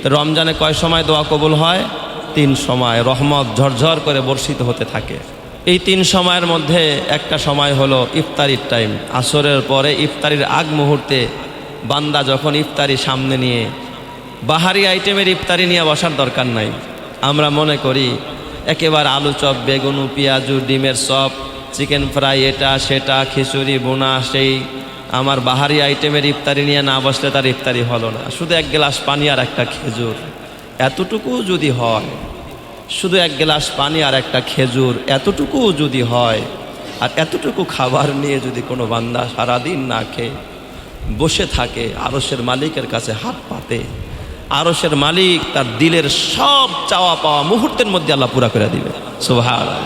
তো রমজানে কয় সময় দোয়া কবুল হয়? 3 সময় রহমত ঝরঝর করে বর্ষিত হতে থাকে। এই 3 সময়ের মধ্যে একটা সময় হলো ইফতারির টাইম। আসরের পরে ইফতারির আগ মুহূর্তে বান্দা যখন ইফতারি সামনে নিয়ে, বাহারি আইটেমের ইফতারি নিয়ে বসার দরকার নাই। আমরা মনে করি একেবারে আলু চপ, বেগুন, পেঁয়াজু, ডিমের চপ, চিকেন ফ্রাই, এটা সেটা, খিচুড়ি, বোনা, সেই আমার বাহারি আইটেমের ইফতারি নিয়ে না বসলে তার ইফতারি হলো না। শুধু 1 গ্লাস পানি আর একটা খেজুর, এতটুকু যদি হয়, শুধু 1 গ্লাস পানি আর একটা খেজুর, এতটুকু যদি হয়, আর এতটুকু খাবার নিয়ে যদি কোনো বান্দা সারাদিন না খেয়ে বসে থাকে, আরশের মালিকের কাছে হাত পাতে, আরশের মালিক তার দিলের সব চাওয়া পাওয়া মুহূর্তের মধ্যে আল্লাহ পুরা করে দিবে। সুবহানাল্লাহ।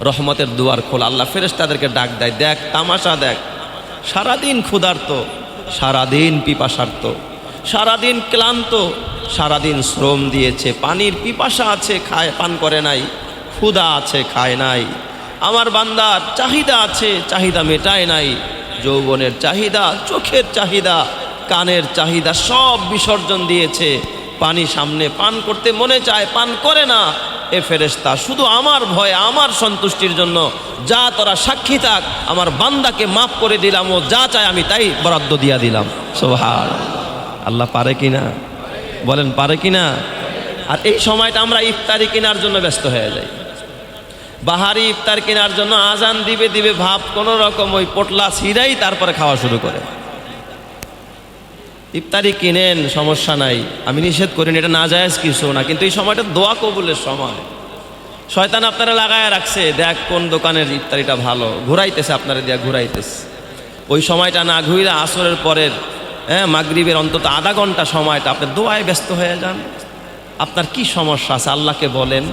রহমতের দুয়ার খোলা। আল্লাহ ফেরেশতাদেরকে ডাক দেয়, দেখ তামাশা দেখ, সারাদিন ক্ষুধার্ত, সারাদিন পিপাসার্ত, সারাদিন ক্লান্ত, সারাদিন শ্রম দিয়েছে, পানির পিপাসা আছে, খায় পান করে নাই, ক্ষুধা আছে খায় নাই, আমার বান্দার চাহিদা আছে, চাহিদা মেটায় নাই, যৌবনের চাহিদা, চোখের চাহিদা, কানের চাহিদা সব বিসর্জন দিয়েছে, পানি সামনে পান করতে মনে চায়, পান করে না। এ ফেরেশতা শুধু আমার ভয়ে, আমার সন্তুষ্টির জন্য, যা তোরা সাক্ষী থাক, আমার বান্দাকে মাফ করে দিলাম, ও যা চায় আমি তাই বরাদ্দ দিয়া দিলাম। সুবহানাল্লাহ। আল্লাহ পারে কিনা বলেন, পারে কিনা? আর এই সময়টা আমরা ইফতারি কেনার জন্য ব্যস্ত হয়ে যাই। বাহারি ইফতার কেনার জন্য আজান দিবে দিবে ভাব, কোনো রকম ওই পোটলা ছিঁড়াই তারপরে খাওয়া শুরু করে। ইফতারি কিনেন, সমস্যা নাই, আমি নিষেধ করিনি, এটা নাজায়েজ কিছু না, কিন্তু এই সময়টা দোয়া কবুলের সময়। শয়তান আপনারা লাগায় রাখছে, দেখ কোন দোকানের ইফতারিটা ভালো, ঘুরাইতেছে, আপনারা দিয়া ঘুরাইতেছে। ওই সময়টা না ঘুরে আসরের পরের মাগরিবের অন্তত আধা ঘন্টা সময়টা আপনি দোয়ায় ব্যস্ত হয়ে যান। আপনার কি সমস্যা আছে আল্লাহকে বলেন।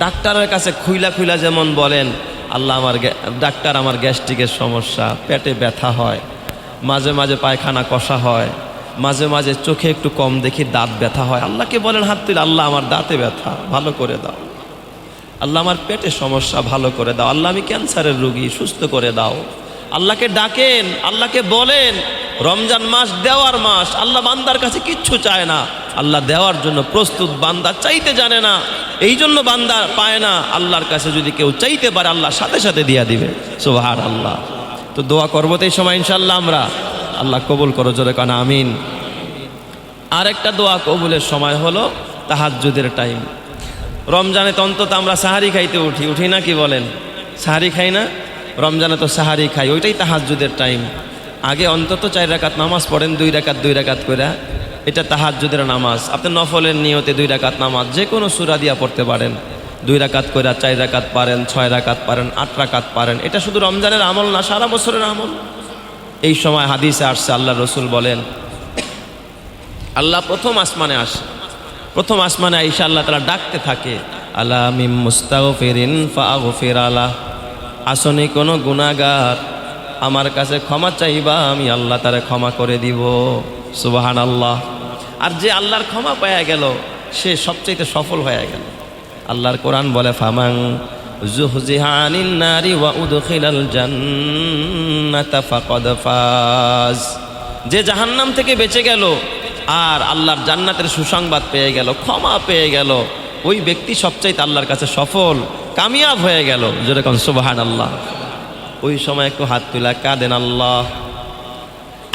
ডাক্তারের কাছে খুইলা খুইলা যেমন বলেন, আল্লাহ ডাক্তার আমার গ্যাস্ট্রিকের সমস্যা, পেটে ব্যথা হয়, মাঝে মাঝে পায়খানা কষা হয়, মাঝে মাঝে চোখে একটু কম দেখি দাঁত ব্যথা হয়, আল্লাহকে বলেন হাত তুলে, আল্লাহ আমার দাঁতে ব্যথা ভালো করে দাও, আল্লাহ আমার পেটে সমস্যা ভালো করে দাও, আল্লাহ আমি ক্যান্সারের রোগী সুস্থ করে দাও। আল্লাহকে ডাকেন, আল্লাহকে বলেন। রমজান মাস দেওয়ার মাস, আল্লাহ বান্দার কাছে কিচ্ছু চায় না, আল্লাহ দেওয়ার জন্য প্রস্তুত, বান্দা চাইতে জানে না, এই জন্য বান্দা পায় না। আল্লাহর কাছে যদি কেউ চাইতে পারে, আল্লাহ সাথে সাথে দিয়া দিবে। সুবহানাল্লাহ। তো দোয়া করবো তো এই সময় ইনশাল্লাহ আমরা। আল্লাহ কবুল করো, জোরে কানা আমিন। আরেকটা দোয়া কবুলের সময় হলো তাহাজ্জুদের টাইম। রমজানে তো অন্তত আমরা সাহারি খাইতে উঠি না, কি বলেন? সাহারি খাই না? রমজানে তো সাহারি খাই, ওইটাই তাহাজ্জুদের টাইম। আগে অন্তত 4 রাকাত নামাজ পড়েন, 2 রাকাত করে, এটা তাহাজ্জুদের নামাজ। আপনি নফলের নিয়তে 2 রাকাত নামাজ যে কোনো সূরা দিয়া পড়তে পারেন, 2 রাকাত করে, 4 রাকাত পারেন, 6 রাকাত পারেন, 8 রাকাত পারেন। এটা শুধু রমজানের আমল না, সারা বছরের আমল। এই সময় হাদিসে আসছে, আল্লাহ রসুল বলেন, আল্লাহ প্রথম আসমানে আসে, প্রথম আসমানে আইসা আল্লাহ তাআলা ডাকতে থাকে, আলা মিন মুস্তাগফিরিন ফাগফির আলাহ। আসনি কোনো গুনাহগার আমার কাছে ক্ষমা চাইবা, আমি আল্লাহ তারে ক্ষমা করে দিব। সুবহানাল্লাহ। আর যে আল্লাহর ক্ষমা পায়া গেল, সে সবচেয়ে সফল হয়ে গেল। আল্লাহর কোরআন বলে, ফামান যুহজিহা আনিন নারি ওয়া উদখিলাল জান্নাতা ফাকাদ ফাজ। যে জাহান্নাম থেকে বেঁচে গেল আর আল্লাহর জান্নাতের সুসংবাদ পেয়ে গেল, ক্ষমা পেয়ে গেল, ওই ব্যক্তি সবচাইতে আল্লাহর কাছে সফল, কামিয়াব হয়ে গেল। যেরকম সুবহানাল্লাহ। ওই সময় একটু হাত তুলা কাঁদেন, আল্লাহ,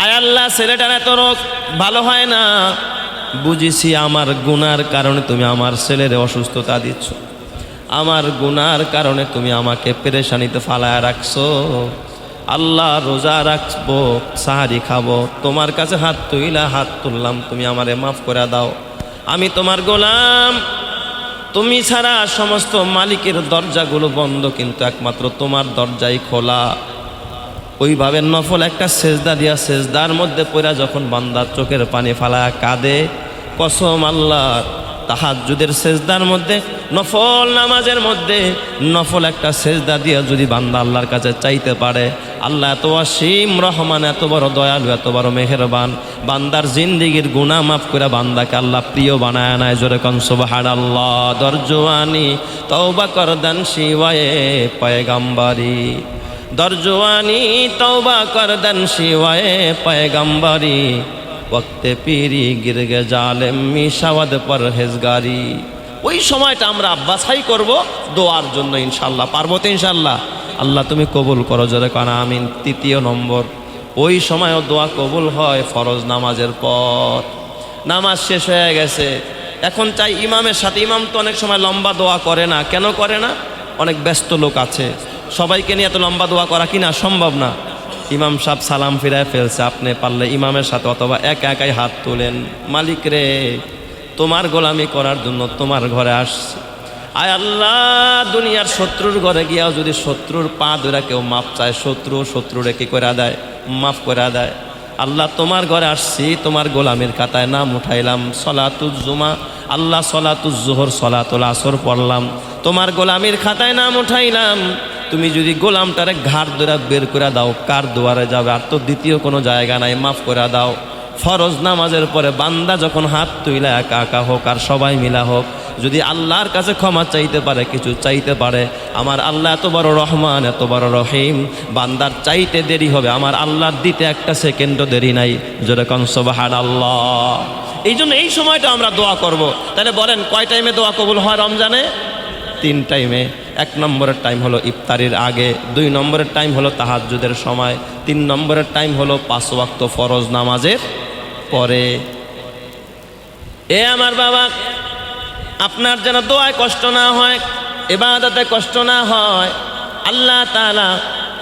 আয় আল্লাহ, ছেলেটার এত রোগ ভালো হয় না, বুঝেছি আমার গুনার কারণে তুমি আমার ছেলের অসুস্থতা দিচ্ছ, আমার গুনার কারণে তুমি আমাকে পেরেশানিতে ফালায় রাখছো। আল্লাহ, রোজা রাখবো, সাহারি খাবো, তোমার কাছে হাত তুললাম, তুমি আমারে মাফ করে দাও। আমি তোমার গোলাম, তুমি ছাড়া সমস্ত মালিকের দরজাগুলো বন্ধ, কিন্তু একমাত্র তোমার দরজাই খোলা। ওইভাবে নফল একটা সেজদা দিয়া, সেজদার মধ্যে পড়া যখন বান্দা চোখের পানি ফালায় কাঁদে, কসম আল্লাহর, তাহাজ্জুদের সেজদার মধ্যে, নফল নামাজের মধ্যে নফল একটা সেজদা দিয়া যদি বান্দা আল্লাহর কাছে চাইতে পারে, আল্লাহ এত অসীম রহমান, এত বড় দয়ালু, এত বড় মেহেরবান, বান্দার জিন্দিগির গুনাহ মাফ করে বান্দাকে আল্লাহ প্রিয় বানায় নেয়। জোরে কোন সুবহানাল্লাহ। দরজওয়ানি তওবা করদান শিওয়ায়ে পয়গম্বরি, দরজওয়ানি তওবা করদান শিওয়ায়ে পয়গম্বরি, ওয়াক্তে পিরি গিরগে জালেম মিশাওয়াদ পরহেজগারি। ওই সময়টা আমরা বাছাই করব দোয়ার জন্য ইনশাল্লাহ। পারবো তো ইনশাল্লাহ? আল্লাহ তুমি কবুল করো, জোরে কানা আমিন। তৃতীয় নম্বর, ওই সময়ও দোয়া কবুল হয় ফরজ নামাজের পর। নামাজ শেষ হয়ে গেছে, এখন চাই ইমামের সাথে। ইমাম তো অনেক সময় লম্বা দোয়া করে না। কেন করে না? অনেক ব্যস্ত লোক আছে, সবাইকে নিয়ে এত লম্বা দোয়া করা কিনা সম্ভব না। ইমাম সাহেব সালাম ফিরায় ফেলছে, আপনি পারলে ইমামের সাথে অথবা একা একাই হাত তোলেন, মালিক রে তোমার গোলামি করার জন্য তোমার ঘরে আসছে। আয় আল্লাহ, দুনিয়ার শত্রুর ঘরে গিয়াও যদি শত্রুর পা ধরে কেউ মাপ চায়, শত্রুরে কি করে দেয়? মাফ করে দেয়। আল্লাহ তোমার ঘরে আসছি, তোমার গোলামের খাতায় নাম উঠাইলাম। সলাতুজ জুমা, আল্লাহ সলাতুজ জোহর সলাতুল আসর পড়লাম, তোমার গোলামের খাতায় নাম উঠাইলাম। তুমি যদি গোলামটারে ঘাট ধরে বের করে দাও, কার দুয়ারে যাবে? আর তো দ্বিতীয় কোনো জায়গা নাই, মাফ করে দাও। ফরজ নামাজের পরে বান্দা যখন হাত তুইলা একা একা হোক আর সবাই মিলা হোক, যদি আল্লাহর কাছে ক্ষমা চাইতে পারে, কিছু চাইতে পারে, আমার আল্লাহ এত বড় রহমান, এত বড় রহিম, বান্দার চাইতে দেরি হবে, আমার আল্লাহর দিতে একটা সেকেন্ডও দেরি নাই। যেরকম সুবহানাল্লাহ। এই জন্য এই সময়টা আমরা দোয়া করব। তাহলে বলেন কয় টাইমে দোয়া কবুল হয় রমজানে? 3 টাইমে। 1 নম্বরের টাইম হলো ইফতারির আগে, 2 নম্বরের টাইম হলো তাহাজ্জুদের সময়, 3 নম্বরের টাইম হলো 5 ওয়াক্ত ফরজ নামাজের পরে। এ আমার বাবা, আপনার যেন দোয়ায় কষ্ট না হয়, ইবাদতে কষ্ট না হয়। আল্লাহ তাআলা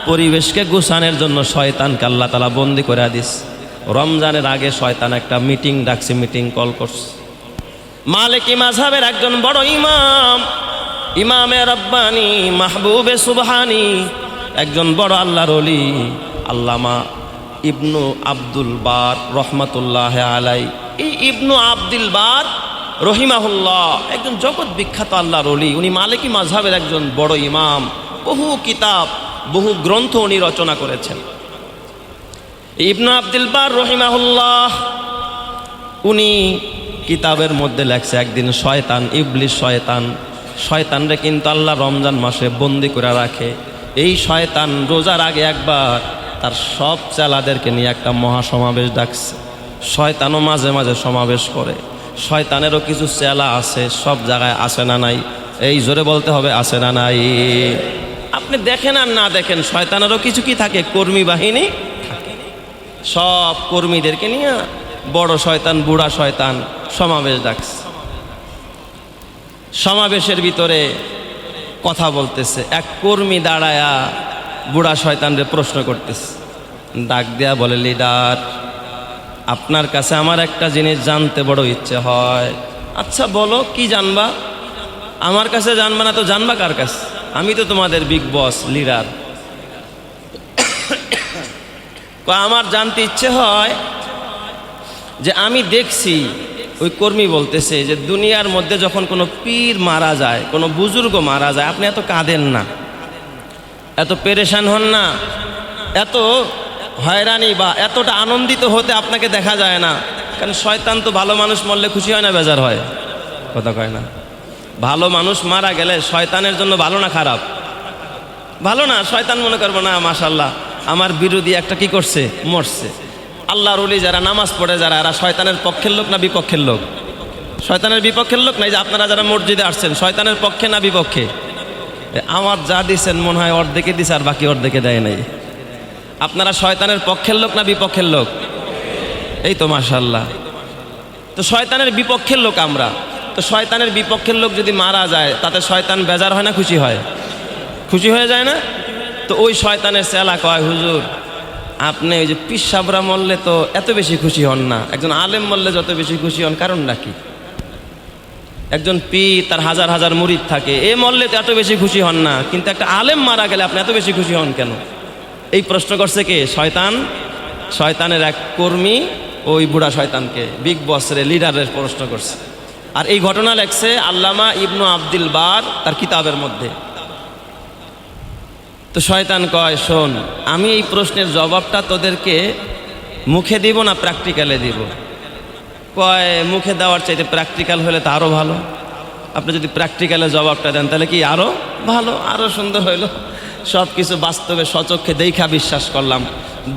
পরিবেশকে গুছানোর জন্য শয়তানকে আল্লাহ তাআলা বন্দি করে দিস। রমজানের আগে শয়তান একটা মিটিং ডাকছে, মিটিং কল করছে। মালিকি মাযহাবের একজন বড় ইমাম, ইমামে রব্বানি, মাহবুবে সুবহানি, একজন বড় আল্লাহর ওলি, আল্লামা ইবনু আব্দুল বার রহমাতুল্লাহ আলাই। এই ইবনু আব্দুল বার রহিমাহুল্লাহ একজন জগৎ বিখ্যাত আল্লাহর ওলি। উনি মালিকি মাযহাবের একজন বড় ইমাম। বহু কিতাব, বহু গ্রন্থ উনি রচনা করেছেন। ইবনু আব্দুল বার রহিমাহুল্লাহ উনি কিতাবের মধ্যে লেখছে, একদিন শয়তান, ইবলিস শয়তানরে কিন্তু আল্লাহ রমজান মাসে বন্দি করে রাখে। এই শয়তান রোজার আগে একবার তার সব চেলাদেরকে নিয়ে একটা মহাসমাবেশ ডাকছে। শয়তানও মাঝে মাঝে সমাবেশ করে। শয়তানেরও কিছু চেলা আছে, সব জায়গায় আসে না নাই? এই জোরে বলতে হবে, আসে না নাই? আপনি দেখেন আর না দেখেন, শয়তানেরও কিছু কি থাকে, কর্মী বাহিনী থাকে। সব কর্মীদেরকে নিয়ে বড় শয়তান, বুড়া শয়তান সমাবেশ ডাকছে। সমাবেশের ভিতরে কথা বলতেছে, এক কর্মী দাঁড়ায়া বুড়া শয়তানরে প্রশ্ন করতেছে। ডাক দেয়া বলে, লিডার, আপনার কাছে আমার একটা জিনিস জানতে বড় ইচ্ছে হয়। আচ্ছা বলো, কি জানবা? আমার কাছে জানবা না তো জানবা কার কাছে? আমি তো তোমাদের বিগ বস, লিডার। আমার জানতে ইচ্ছে হয় যে আমি দেখছি, ওই কর্মী বলতেছে যে দুনিয়ার মধ্যে যখন কোনো পীর মারা যায়, কোনো বুজুর্গ মারা যায়, আপনি এত কাঁদেন না, এত পেরেশান হন না, এত হয়রানি বা এতটা আনন্দিত হতে আপনাকে দেখা যায় না। কারণ শয়তান তো ভালো মানুষ মরলে খুশি হয় না, বেজার হয়? কথা কয় না? ভালো মানুষ মারা গেলে শয়তানের জন্য ভালো না খারাপ? ভালো না। শয়তান মনে করবো না, মাশাল্লাহ আমার বিরোধী একটা কি করছে, মরছে। আল্লাহর ওলি যারা নামাজ পড়ে, যারা এরা শয়তানের পক্ষের লোক না বিপক্ষের লোক? শয়তানের বিপক্ষের লোক নাই। যে আপনারা যারা মসজিদে আসছেন, শয়তানের পক্ষে না বিপক্ষে? আমার যা দিচ্ছেন মনে হয় অর্ধেকে দিছে আর বাকি অর্ধেকে দেয় নাই। আপনারা শয়তানের পক্ষের লোক না বিপক্ষের লোক? এই তো মাশাল্লাহ। তো শয়তানের বিপক্ষের লোক আমরা। তো শয়তানের বিপক্ষের লোক যদি মারা যায়, তাতে শয়তান বেজার হয় না খুশি হয়? খুশি হয়ে যায় না? তো ওই শয়তানের চেলা কয়, হুজুর আপনি ওই যে পীর সাহেবরা মরলে তো এত বেশি খুশি হন না, একজন আলেম মরলে যত বেশি খুশি হন, কারণটা কি? একজন পীর, তার হাজার হাজার মুরিদ থাকে, এ মরলে তো এত বেশি খুশি হন না, কিন্তু একটা আলেম মারা গেলে আপনি এত বেশি খুশি হন কেন? এই প্রশ্ন করছে কে? শয়তান। শয়তানের এক কর্মী ওই বুড়া শয়তানকে, বিগ বসরে, লিডারের প্রশ্ন করছে। আর এই ঘটনা লেখছে আল্লামা ইবনু আব্দুল বার তার কিতাবের মধ্যে। তো শয়তান কয়, শোন, আমি এই প্রশ্নের জবাবটা তোদেরকে মুখে দিব না প্র্যাকটিক্যালে দিব? কয়, মুখে দেওয়ার চাইতে প্র্যাকটিক্যাল হলে তো আরও ভালো। আপনি যদি প্র্যাকটিক্যালে জবাবটা দেন তাহলে কি আরও ভালো, আরও সুন্দর হইল। সব কিছু বাস্তবে সচক্ষে দেখা বিশ্বাস করলাম।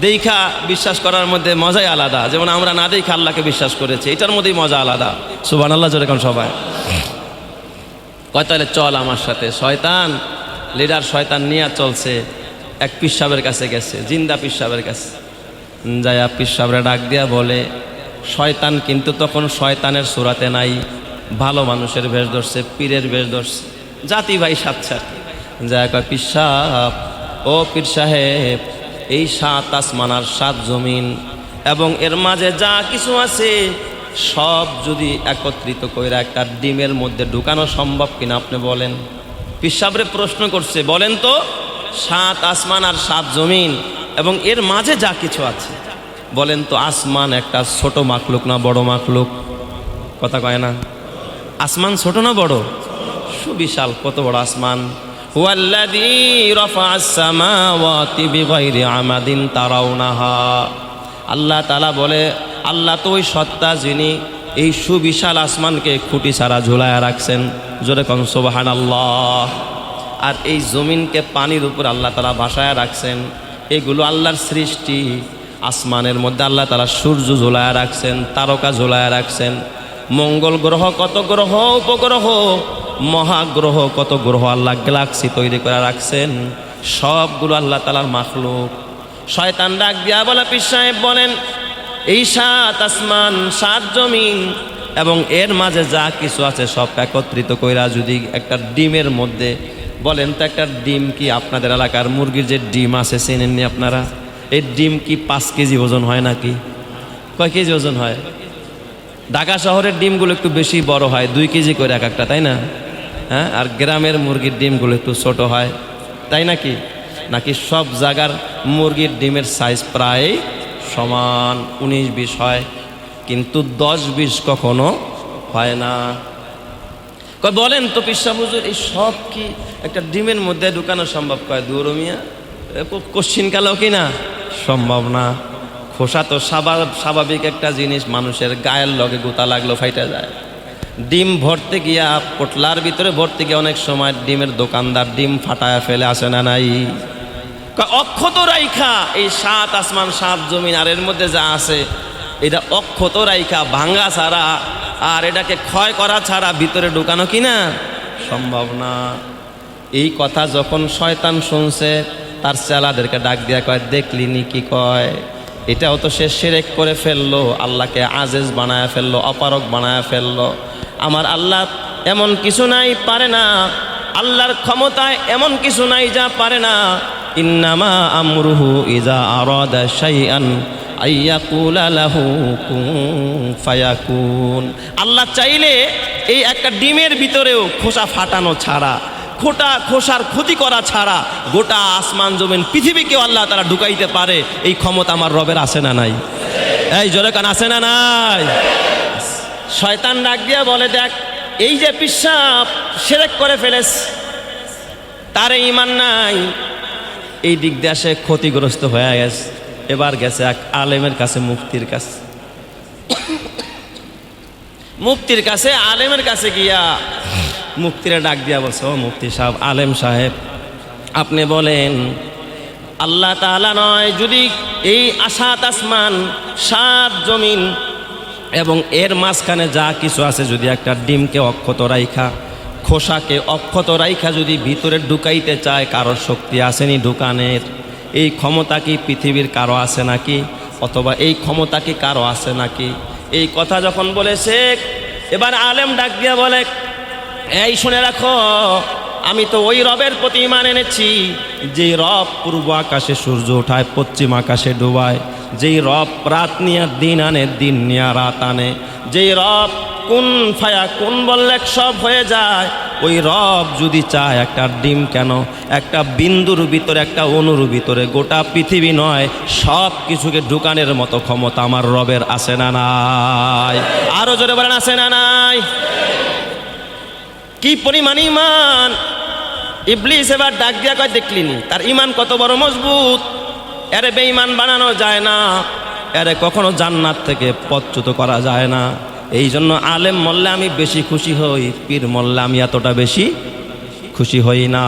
দেখা বিশ্বাস করার মধ্যে মজাই আলাদা, যেমন আমরা না দেখা আল্লাহকে বিশ্বাস করেছি, এটার মধ্যেই মজা আলাদা। সুবহানাল্লাহ জোরে কোন সবাই। কয় তাহলে চল আমার সাথে। শয়তান লিডার শয়তান নিয়ে চলছে, এক পীর সাহেবের কাছে গেছে, জিন্দা পীর সাহেবের কাছে যায়া পীর সাহেবরা ডাক দিয়া বলে, শয়তান কিন্তু তখন শয়তানের সুরাতে নাই, ভালো মানুষের বেশ ধরছে, পীরের বেশ ধরছে, জাতি ভাই সাচ্ছা যা কয়, পীর সাহেব, ও পীর সাহেব, এই 7 আসমান আর 7 জমিন এবং এর মাঝে যা কিছু আছে সব যদি একত্রিত কইরা একটা ডিমের মধ্যে ঢুকানো সম্ভব কিনা আপনি বলেন। পীর সাহেবরে প্রশ্ন করছে, বলেন তো 7 আসমান আর 7 জমিন এবং এর মাঝে যা কিছু আছে, বলেন তো আসমান একটা ছোট মাখলুক না বড় মাখলুক? কথা কয় না? আসমান ছোট না বড়? সুবিশাল, কত বড় আসমান। হুয়াল্লাযী রাফা'আস সামাওয়াতি বিগাইরি আমাদিন তারাউনাহা। আল্লাহ তাআলা বলে, আল্লাহ তো ওই সত্তা যিনি এই সুবিশাল আসমানকে খুঁটি ছাড়া ঝুলায়া রাখছেন। জোরে কোন সুবহানাল্লাহ। আর এই জমিনকে পানির উপর আল্লাহ তাআলা ভাসায়া রাখছেন। এগুলো আল্লাহর সৃষ্টি। আসমানের মধ্যে আল্লাহ তাআলা সূর্য ঝুলায়া রাখছেন, তারকা ঝুলায়া রাখছেন, মঙ্গল গ্রহ কত গ্রহ, উপগ্রহ, মহাগ্রহ কত গ্রহ, আল্লাহ গ্যালাক্সি তৈরি করে রাখছেন, সবগুলো আল্লাহ তাআলার মাখলুক। শয়তান ডাক দিয়া বলে, পীর সাহেব বলেন, এই 7 আসমান 7 জমিন এবং এর মাঝে যা কিছু আছে সব একত্রিত কইরা যদি একটা ডিমের মধ্যে, বলেন তো একটা ডিম কি আপনাদের এলাকার মুরগির যে ডিম আছে চেনেননি আপনারা? এই ডিম কি 5 কেজি ওজন হয় নাকি? কয় কেজি ওজন হয়? ঢাকা শহরের ডিমগুলো একটু বেশি বড় হয়, 2 কেজি করে এক একটা, তাই না? হ্যাঁ, আর গ্রামের মুরগির ডিমগুলো একটু ছোট হয়, তাই নাকি? নাকি সব জায়গার মুরগির ডিমের সাইজ প্রায় সমান, 19-20 হয়, কিন্তু 10-20 কখনো হয় না। কয় বলেন তো পীর সাহেব হুজুর, এই সব কি একটা ডিমের মধ্যে ঢুকানো সম্ভব? কয় দূর মিয়া, কোশ্চিনকালেও কি না সম্ভব না। খোসা তো স্বাভাবিক একটা জিনিস, মানুষের গায়ের লগে গুতা লাগলো ফাইটা যায়। ডিম ভরতে গিয়া, পোটলার ভিতরে ভরতে গিয়ে অনেক সময় ডিমের দোকানদার ডিম ফাটায় ফেলে, আসে না নাই? অক্ষত রাইখা এই 7 আসমান 7 জমিন আর এর মধ্যে যা আছে এটা অক্ষত রাইখা ভাঙ্গা ছাড়া আর এটাকে ক্ষয় করা ছাড়া ভিতরে ঢুকানো কিনা সম্ভব না। এই কথা যখন শয়তান শুনছে, তার চেলাদেরকে ডাক দিয়া কয়, দেখলিনি কি কয়? এটাও তো সে শিরক করে ফেললো, আল্লাহকে আজিজ বানায় ফেললো, অপারক বানায় ফেললো। আমার আল্লাহ এমন কিছু নাই পারে না, আল্লাহর ক্ষমতায় এমন কিছু নাই যা পারে না। ইন্নামা আমরুহু ইজা আরাদা শাইআন আইয়াকুলা লাহু কুন ফায়াকুন। আল্লাহ চাইলে এই একটা ডিমের ভিতরেও খোসা ফাটানো ছাড়া, খোসার ক্ষতি করা ছাড়া গোটা আসমান জমিন পৃথিবীকেও আল্লাহ তারা ঢুকাইতে পারে। এই ক্ষমতা আমার রবের আছে না নাই? এই জোরে কান আছে না নাই? শয়তান ডাক দিয়া বলে, দেখ এই যে পীর সাহেব শিরক করে ফেলেছে, তার ঈমান নাই, এই দিক দিয়ে সে ক্ষতিগ্রস্ত হয়ে গেছে। এবার গেছে এক আলেমের কাছে, মুফতির কাছে। মুফতির কাছে, আলেমের কাছে গিয়া মুফতিরা ডাক দিয়া বলছে, ও মুফতি সাহেব, আলেম সাহেব, আপনি বলেন আল্লাহ তাআলা নয় যদি এই 7 আসমান 7 জমিন এবং এর মাঝখানে যা কিছু আছে যদি একটা ডিমকে অক্ষত রাইখা, খোসাকে অক্ষত রাইখা যদি ভিতরে ঢুকাইতে চায়, কারো শক্তি আসেনি ঢুকানের? এই ক্ষমতা কি পৃথিবীর কারো আছে নাকি? অথবা এই ক্ষমতা কি কারো আছে নাকি? এই কথা যখন বলেছে, এবার আলেম ডাক দিয়া বলে, এই শুনে রাখো, আমি তো ওই রবের প্রতি ঈমান এনেছি যে রব পূর্ব আকাশে সূর্য ওঠায়, পশ্চিম আকাশে ডুবায়, যেই রব রাত নিয়ে দিন আনে, দিন নিয়ে রাত আনে, যেই রব কুন ফায়া কুন বললে সব হয়ে যায়, ওই রব যদি চায় একটা ডিম কেন, একটা বিন্দুর ভিতরে, একটা অণুর ভিতরে গোটা পৃথিবী নয় সব কিছুকে ঢুকানোর মতো ক্ষমতা আমার রবের আছে না নাই? আরো জোরে বলেন, আছে না নাই? কি পরিমাণ ঈমান! ইবলিস এবার ডাক দিয়া কয়, দেখলিনি তার ঈমান কত বড় মজবুত, এরে বেঈমান বানানো যায় না, এরে কখনো জান্নাত থেকে পথচ্যুত করা যায় না। এই জন্য আলেম মরলে আমি বেশি খুশি হই, পীর মরলে আমি এতটা বেশি খুশি হই না।